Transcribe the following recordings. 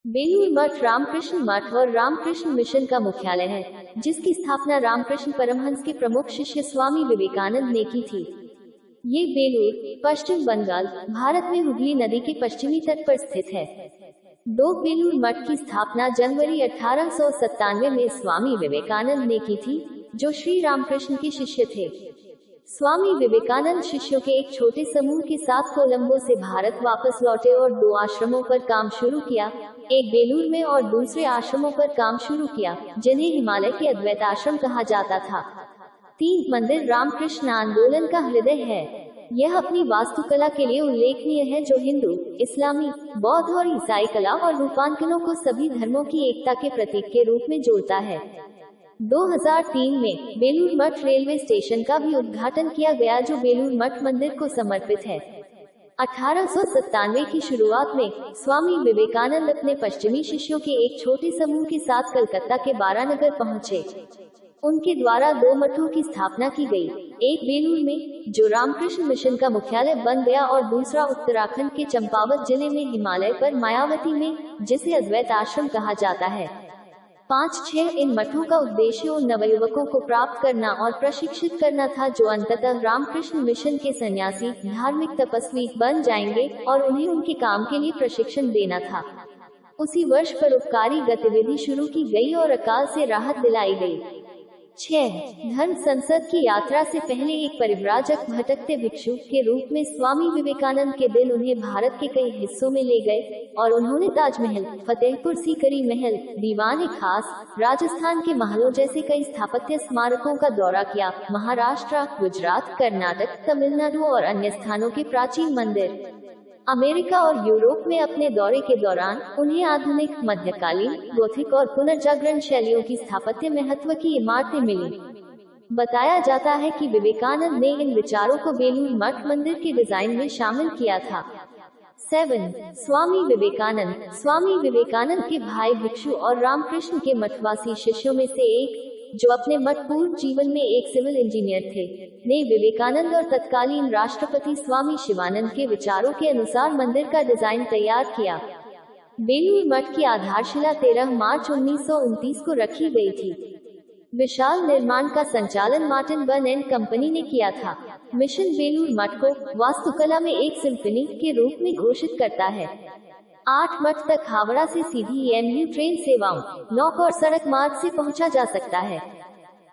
बेलूर मठ रामकृष्ण मठ और रामकृष्ण मिशन का मुख्यालय है, जिसकी स्थापना रामकृष्ण परमहंस के प्रमुख शिष्य स्वामी विवेकानंद ने की थी। ये बेलूर, पश्चिम बंगाल, भारत में हुगली नदी के पश्चिमी तट पर स्थित है। दो बेलूर मठ की स्थापना जनवरी 1897 में स्वामी विवेकानंद ने की थी, जो श्री रामकृष्ण के शिष्य थे। स्वामी विवेकानंद शिष्यों के एक छोटे समूह के साथ कोलंबो से भारत वापस लौटे और दो आश्रमों पर काम शुरू किया, एक बेलूर में और दूसरे आश्रमों पर काम शुरू किया, जिन्हें हिमालय के अद्वैत आश्रम कहा जाता था। 3 मंदिर रामकृष्ण आंदोलन का हृदय है। यह अपनी वास्तुकला के लिए उल्लेखनीय है, जो हिंदू, इस्लामी, बौद्ध और ईसाई कला और रूपांकनों को सभी धर्मों की एकता के प्रतीक के रूप में जोड़ता है। 2003 में बेलूर मठ रेलवे स्टेशन का भी उद्घाटन किया गया, जो बेलूर मठ मंदिर को समर्पित है। 1897 की शुरुआत में स्वामी विवेकानंद अपने पश्चिमी शिष्यों के एक छोटे समूह के साथ कलकत्ता के बारानगर पहुंचे। उनके द्वारा 2 मठों की स्थापना की गई, एक बेलूर में, जो रामकृष्ण मिशन का मुख्यालय बन गया, और दूसरा उत्तराखंड के चंपावत जिले में हिमालय पर मायावती में, जिसे अद्वैत आश्रम कहा जाता है। 5-6 इन मठों का उद्देश्य उन नवयुवकों को प्राप्त करना और प्रशिक्षित करना था, जो अंततः रामकृष्ण मिशन के सन्यासी, धार्मिक तपस्वी बन जाएंगे, और उन्हें उनके काम के लिए प्रशिक्षण देना था। उसी वर्ष परोपकारी गतिविधि शुरू की गई और अकाल से राहत दिलाई गई। 6 धर्म संसद की यात्रा से पहले एक परिव्राजक भटकते भिक्षु के रूप में स्वामी विवेकानंद के दिन उन्हें भारत के कई हिस्सों में ले गए, और उन्होंने ताजमहल, फतेहपुर सीकरी महल, दीवान खास, राजस्थान के महलों जैसे कई स्थापत्य स्मारकों का दौरा किया। महाराष्ट्र, गुजरात, कर्नाटक, तमिलनाडु और अन्य स्थानों के प्राचीन मंदिर। अमेरिका और यूरोप में अपने दौरे के दौरान उन्हें आधुनिक, मध्यकालीन, गोथिक और पुनर्जागरण शैलियों की स्थापत्य महत्व की इमारतें मिली। बताया जाता है कि विवेकानंद ने इन विचारों को बेलूर मठ मंदिर के डिजाइन में शामिल किया था। 7 स्वामी विवेकानंद। स्वामी विवेकानंद के भाई भिक्षु और रामकृष्ण के मठवासी शिष्यों में से एक, जो अपने मठ पूर्व जीवन में एक सिविल इंजीनियर थे, ने विवेकानंद और तत्कालीन राष्ट्रपति स्वामी शिवानंद के विचारों के अनुसार मंदिर का डिजाइन तैयार किया। बेलूर मठ की आधारशिला 13 मार्च 1929 को रखी गई थी। विशाल निर्माण का संचालन मार्टिन बर्न एंड कंपनी ने किया था। मिशन बेलूर मठ को वास्तुकला में एक सिम्फनी के रूप में घोषित करता है। 8 मठ तक हावड़ा से सीधी एमयू ट्रेन सेवाओं, नौक और सड़क मार्ग से पहुंचा जा सकता है।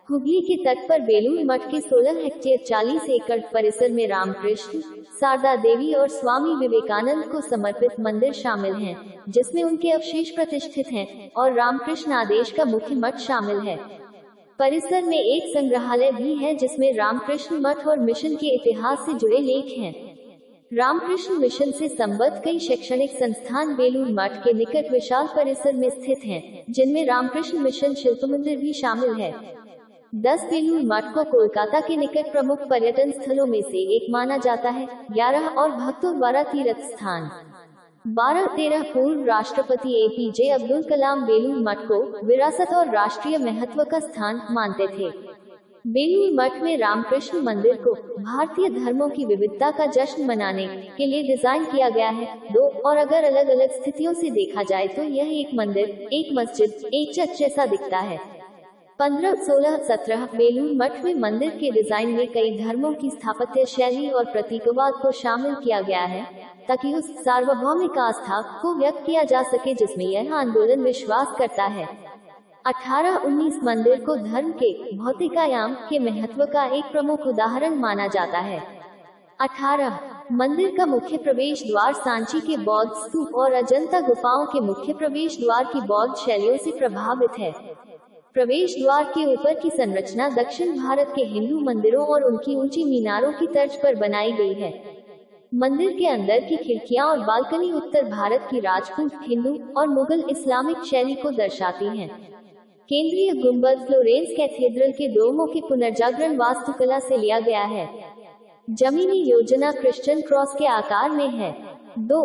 हुगली के तट पर बेलूर मठ के 16 हेक्टेयर 40 एकड़ परिसर में रामकृष्ण, शारदा देवी और स्वामी विवेकानंद को समर्पित मंदिर शामिल हैं, जिसमें उनके अवशेष प्रतिष्ठित हैं, और रामकृष्ण आदेश का मुख्य मठ शामिल है। परिसर में एक संग्रहालय भी है, जिसमें रामकृष्ण मठ और मिशन के इतिहास से जुड़े लेख हैं। रामकृष्ण मिशन से संबद्ध कई शैक्षणिक संस्थान बेलूर मठ के निकट विशाल परिसर में स्थित हैं, जिनमें रामकृष्ण मिशन शिल्प मंदिर भी शामिल है। 10 बेलूर मठ को कोलकाता के निकट प्रमुख पर्यटन स्थलों में से एक माना जाता है। 11 और भक्तों द्वारा तीर्थ स्थान। 12-13 पूर्व राष्ट्रपति APJ अब्दुल कलाम बेलूर मठ को विरासत और राष्ट्रीय महत्व का स्थान मानते थे। बेलूर मठ में रामकृष्ण मंदिर को भारतीय धर्मों की विविधता का जश्न मनाने के लिए डिजाइन किया गया है। 2 और अगर अलग अलग स्थितियों से देखा जाए तो यह एक मंदिर, एक मस्जिद, एक चर्च जैसा दिखता है। 15, 16, 17 बेलूर मठ में मंदिर के डिजाइन में कई धर्मों की स्थापत्य शैली और प्रतीकवाद को शामिल किया गया है, ताकि उस सार्वभौमिक आस्था को व्यक्त किया जा सके जिसमें यह आंदोलन विश्वास करता है। 18-19 मंदिर को धर्म के भौतिकायाम के महत्व का एक प्रमुख उदाहरण माना जाता है। 18 मंदिर का मुख्य प्रवेश द्वार सांची के बौद्ध स्तूप और अजंता गुफाओं के मुख्य प्रवेश द्वार की बौद्ध शैलियों से प्रभावित है। प्रवेश द्वार के ऊपर की संरचना दक्षिण भारत के हिंदू मंदिरों और उनकी ऊंची मीनारों की तर्ज पर बनाई गई है। मंदिर के अंदर की खिड़कियां और बालकनी उत्तर भारत की राजपूत, हिंदू और मुगल इस्लामिक शैली को दर्शाती हैं। केंद्रीय गुंबद फ्लोरेंस कैथेड्रल के डोमो के पुनर्जागरण वास्तुकला से लिया गया है। जमीनी योजना क्रिश्चियन क्रॉस के आकार में है। 2